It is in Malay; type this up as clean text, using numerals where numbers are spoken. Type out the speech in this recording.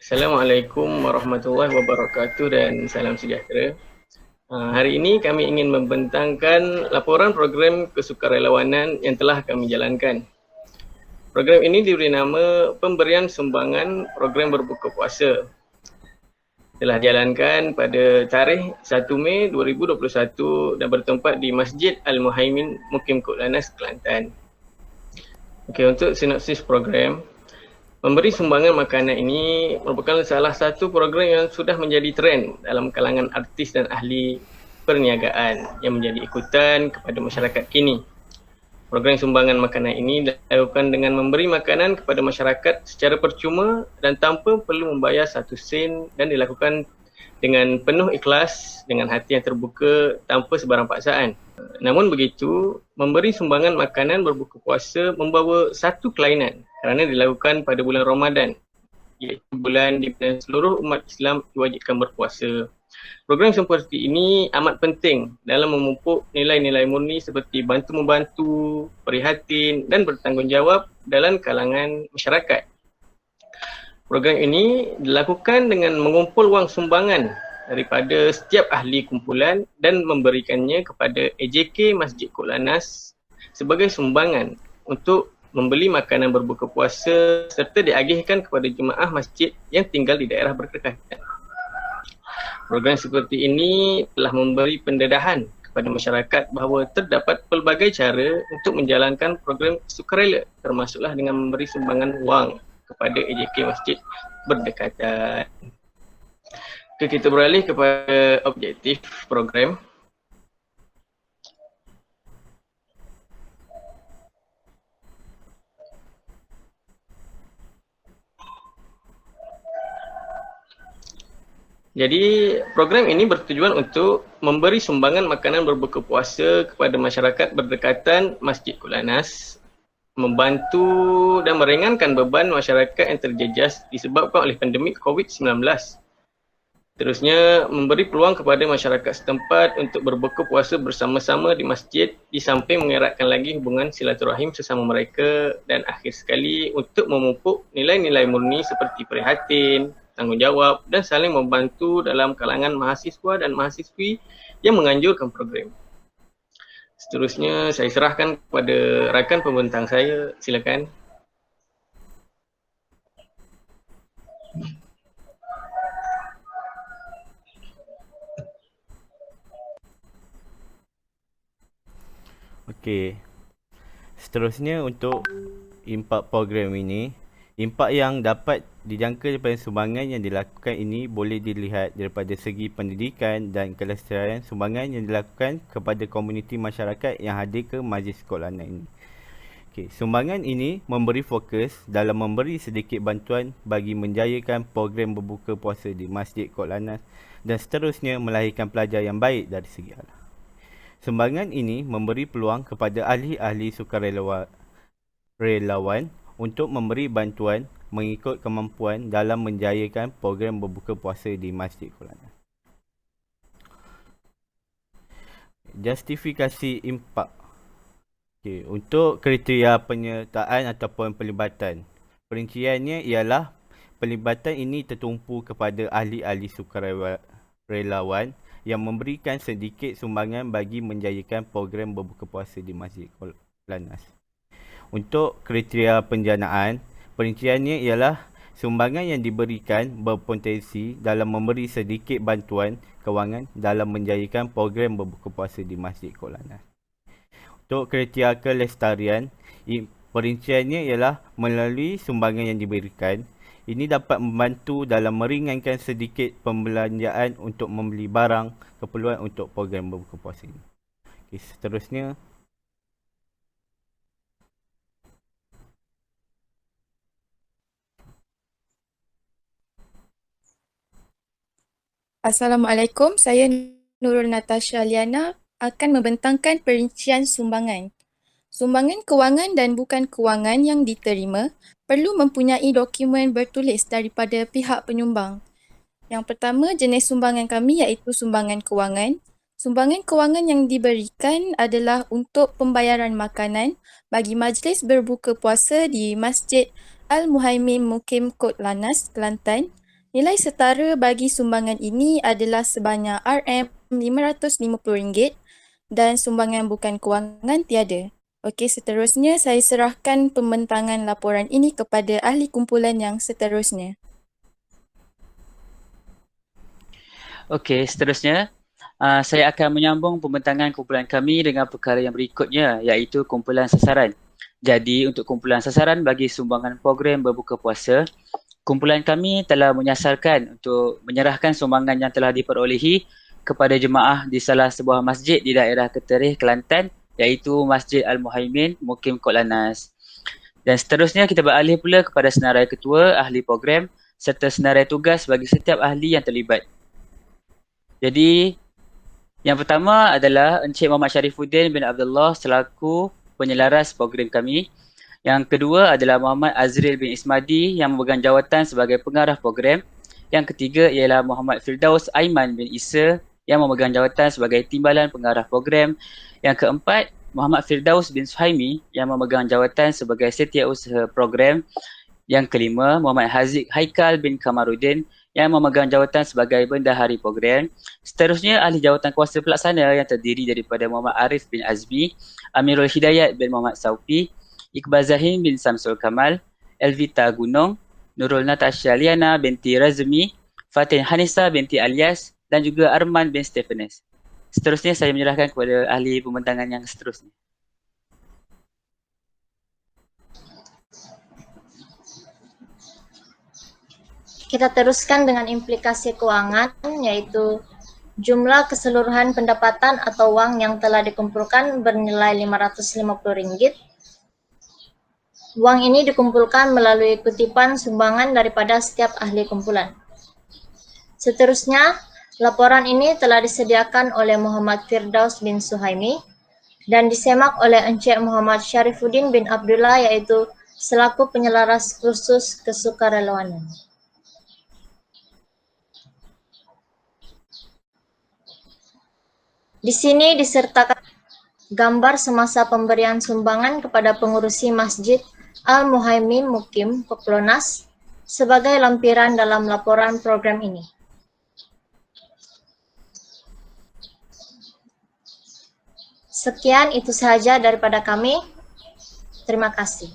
Assalamualaikum warahmatullahi wabarakatuh dan salam sejahtera. Hari ini kami ingin membentangkan laporan program kesukarelawanan yang telah kami jalankan. Program ini diberi nama Pemberian Sumbangan Program Berbuka Puasa. Telah jalankan pada tarikh 1 Mei 2021 dan bertempat di Masjid Al-Muhaimin, Mukim Kut Lanaz, Kelantan. Untuk sinopsis program, memberi sumbangan makanan ini merupakan salah satu program yang sudah menjadi trend dalam kalangan artis dan ahli perniagaan yang menjadi ikutan kepada masyarakat kini. Program sumbangan makanan ini dilakukan dengan memberi makanan kepada masyarakat secara percuma dan tanpa perlu membayar satu sen dan dilakukan dengan penuh ikhlas, dengan hati yang terbuka tanpa sebarang paksaan. Namun begitu, memberi sumbangan makanan berbuka puasa membawa satu kelainan kerana dilakukan pada bulan Ramadan, iaitu bulan di mana seluruh umat Islam diwajibkan berpuasa. Program seperti ini amat penting dalam memupuk nilai-nilai murni seperti bantu-membantu, prihatin dan bertanggungjawab dalam kalangan masyarakat. Program ini dilakukan dengan mengumpul wang sumbangan daripada setiap ahli kumpulan dan memberikannya kepada AJK Masjid Kut Lanaz sebagai sumbangan untuk membeli makanan berbuka puasa serta diagihkan kepada jemaah masjid yang tinggal di daerah berdekatan. Program seperti ini telah memberi pendedahan kepada masyarakat bahawa terdapat pelbagai cara untuk menjalankan program sukarela, termasuklah dengan memberi sumbangan wang kepada AJK Masjid berdekatan. Kita beralih kepada objektif program. Jadi, program ini bertujuan untuk memberi sumbangan makanan berbuka puasa kepada masyarakat berdekatan Masjid Kut Lanaz, membantu dan meringankan beban masyarakat yang terjejas disebabkan oleh pandemik COVID-19. Terusnya, memberi peluang kepada masyarakat setempat untuk berbuka puasa bersama-sama di masjid di samping mengeratkan lagi hubungan silaturahim sesama mereka, dan akhir sekali untuk memupuk nilai-nilai murni seperti prihatin, tanggungjawab dan saling membantu dalam kalangan mahasiswa dan mahasiswi yang menganjurkan program. Seterusnya saya serahkan kepada rakan pembentang saya, silakan. Okey. Seterusnya untuk impak program ini, impak yang dapat dijangka daripada sumbangan yang dilakukan ini boleh dilihat daripada segi pendidikan dan kelestarian sumbangan yang dilakukan kepada komuniti masyarakat yang hadir ke Majlis Kut Lanaz ini. Okey, sumbangan ini memberi fokus dalam memberi sedikit bantuan bagi menjayakan program berbuka puasa di Masjid Kut Lanaz dan seterusnya melahirkan pelajar yang baik dari segi Allah. Sumbangan ini memberi peluang kepada ahli-ahli sukarelawan untuk memberi bantuan mengikut kemampuan dalam menjayakan program berbuka puasa di Masjid Kut Lanaz. Justifikasi impak. Okey, untuk kriteria penyertaan ataupun pelibatan. Perinciannya ialah pelibatan ini tertumpu kepada ahli-ahli sukarelawan yang memberikan sedikit sumbangan bagi menjayakan program berbuka puasa di Masjid Kut Lanaz. Untuk kriteria penjanaan, perinciannya ialah sumbangan yang diberikan berpotensi dalam memberi sedikit bantuan kewangan dalam menjayakan program berbuka puasa di Masjid Kut Lanaz. Untuk kriteria kelestarian, perinciannya ialah melalui sumbangan yang diberikan, ini dapat membantu dalam meringankan sedikit pembelanjaan untuk membeli barang keperluan untuk program berbuka puasa ini. Okay, seterusnya. Assalamualaikum, saya Nurul Natasha Liana akan membentangkan perincian sumbangan. Sumbangan kewangan dan bukan kewangan yang diterima perlu mempunyai dokumen bertulis daripada pihak penyumbang. Yang pertama, jenis sumbangan kami iaitu sumbangan kewangan. Sumbangan kewangan yang diberikan adalah untuk pembayaran makanan bagi majlis berbuka puasa di Masjid Al-Muhaimin Mukim Kut Lanaz, Kelantan Nilai setara bagi sumbangan ini adalah sebanyak RM550 dan sumbangan bukan kewangan tiada. Okey, seterusnya saya serahkan pembentangan laporan ini kepada ahli kumpulan yang seterusnya. Okey, seterusnya saya akan menyambung pembentangan kumpulan kami dengan perkara yang berikutnya, iaitu kumpulan sasaran. Jadi, untuk kumpulan sasaran bagi sumbangan program berbuka puasa, kumpulan kami telah menyasarkan untuk menyerahkan sumbangan yang telah diperolehi kepada jemaah di salah sebuah masjid di daerah Keterih, Kelantan, iaitu Masjid Al-Muhaimin, Mukim Kok Lanaz. Dan seterusnya kita beralih pula kepada senarai ketua, ahli program serta senarai tugas bagi setiap ahli yang terlibat. Jadi, yang pertama adalah Encik Muhammad Syarifuddin bin Abdullah selaku penyelaras program kami. Yang kedua adalah Muhammad Azril bin Ismadi yang memegang jawatan sebagai pengarah program. Yang ketiga ialah Muhammad Firdaus Aiman bin Isa yang memegang jawatan sebagai timbalan pengarah program. Yang keempat, Muhammad Firdaus bin Suhaimi yang memegang jawatan sebagai setiausaha program. Yang kelima, Muhammad Haziq Haikal bin Kamaruddin yang memegang jawatan sebagai bendahari program. Seterusnya, ahli jawatan kuasa pelaksana yang terdiri daripada Muhammad Arif bin Azmi, Amirul Hidayat bin Muhammad Saupi, Iqbal Zahin bin Samsul Kamal, Elvita Gunung, Nurul Natasha Liana binti Razmi, Fatin Hanisa binti Alias dan juga Arman bin Stephanus. Seterusnya saya menyerahkan kepada ahli pembentangan yang seterusnya. Kita teruskan dengan implikasi keuangan, yaitu jumlah keseluruhan pendapatan atau wang yang telah dikumpulkan bernilai RM550. Wang ini dikumpulkan melalui kutipan sumbangan daripada setiap ahli kumpulan. Seterusnya, laporan ini telah disediakan oleh Muhammad Firdaus bin Suhaimi dan disemak oleh Encik Muhammad Syarifuddin bin Abdullah, yaitu selaku penyelaras kursus kesukarelawanan. Di sini disertakan gambar semasa pemberian sumbangan kepada pengurusi Masjid Al-Muhaimin Mukim Kok Lanaz sebagai lampiran dalam laporan program ini. Sekian itu sahaja daripada kami. Terima kasih.